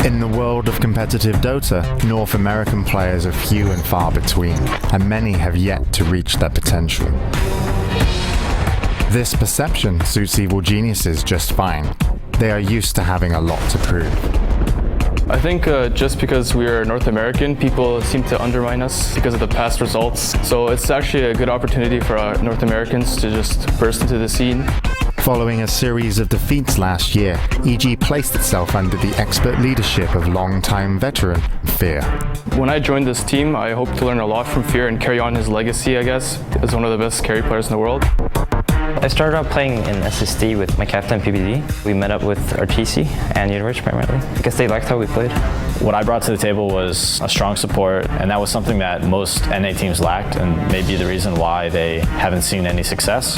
In the world of competitive Dota, North American players are few and far between, and many have yet to reach their potential. This perception suits evil geniuses just fine. They are used to having a lot to prove. I think just because we are North American, people seem to undermine us because of the past results. So it's actually a good opportunity for North Americans to just burst into the scene. Following a series of defeats last year, EG placed itself under the expert leadership of longtime veteran Fear. When I joined this team, I hope to learn a lot from Fear and carry on his legacy, I guess, as one of the best carry players in the world. I started out playing in SSD with my captain PBD. We met up with RTC and Universe primarily because they liked how we played. What I brought to the table was a strong support, and that was something that most NA teams lacked and may be the reason why they haven't seen any success.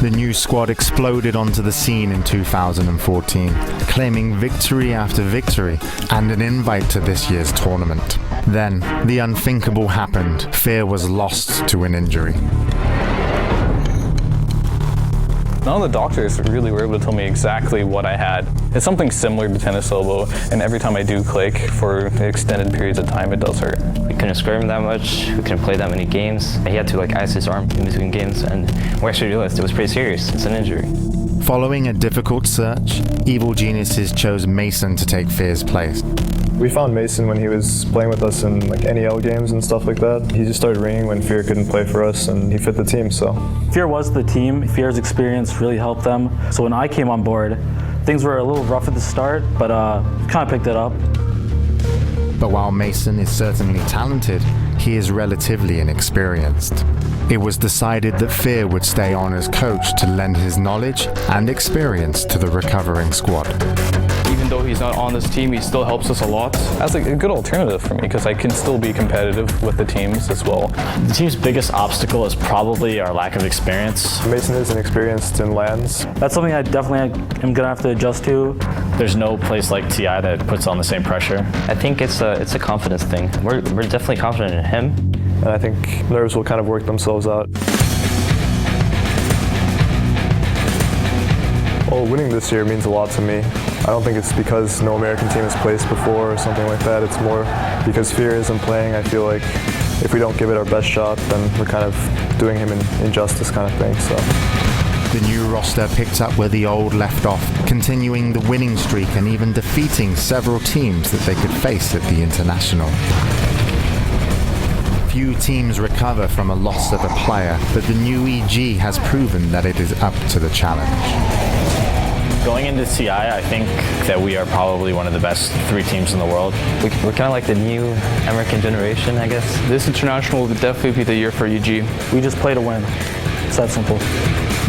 The new squad exploded onto the scene in 2014, claiming victory after victory and an invite to this year's tournament. Then, the unthinkable happened. Fear was lost to an injury. None of the doctors really were able to tell me exactly what I had. It's something similar to tennis elbow, and every time I do click for extended periods of time, it does hurt. We couldn't square him that much, we couldn't play that many games. He had to ice his arm in between games, and we actually realized it was pretty serious. It's an injury. Following a difficult search, evil geniuses chose Mason to take Fear's place. We found Mason when he was playing with us in NEL games and stuff like that. He just started ringing when Fear couldn't play for us, and he fit the team, so. Fear was the team. Fear's experience really helped them. So when I came on board, things were a little rough at the start, but kind of picked it up. But while Mason is certainly talented, he is relatively inexperienced. It was decided that Fear would stay on as coach to lend his knowledge and experience to the recovering squad. Even though he's not on this team, he still helps us a lot. That's a good alternative for me because I can still be competitive with the teams as well. The team's biggest obstacle is probably our lack of experience. Mason isn't experienced in LANs. That's something I definitely am gonna have to adjust to. There's no place like TI that puts on the same pressure. I think it's a confidence thing. We're definitely confident in him. And I think nerves will kind of work themselves out. Well, winning this year means a lot to me. I don't think it's because no American team has placed before or something like that. It's more because Fear isn't playing. I feel like if we don't give it our best shot, then we're kind of doing him an injustice kind of thing. So. The new roster picked up where the old left off, continuing the winning streak and even defeating several teams that they could face at the International. Few teams recover from a loss of a player, but the new EG has proven that it is up to the challenge. Going into TI, I think that we are probably one of the best 3 teams in the world. We're kind of like the new American generation, I guess. This international will definitely be the year for EG. We just play to win. It's that simple.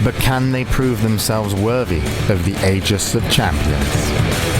But can they prove themselves worthy of the Aegis of Champions?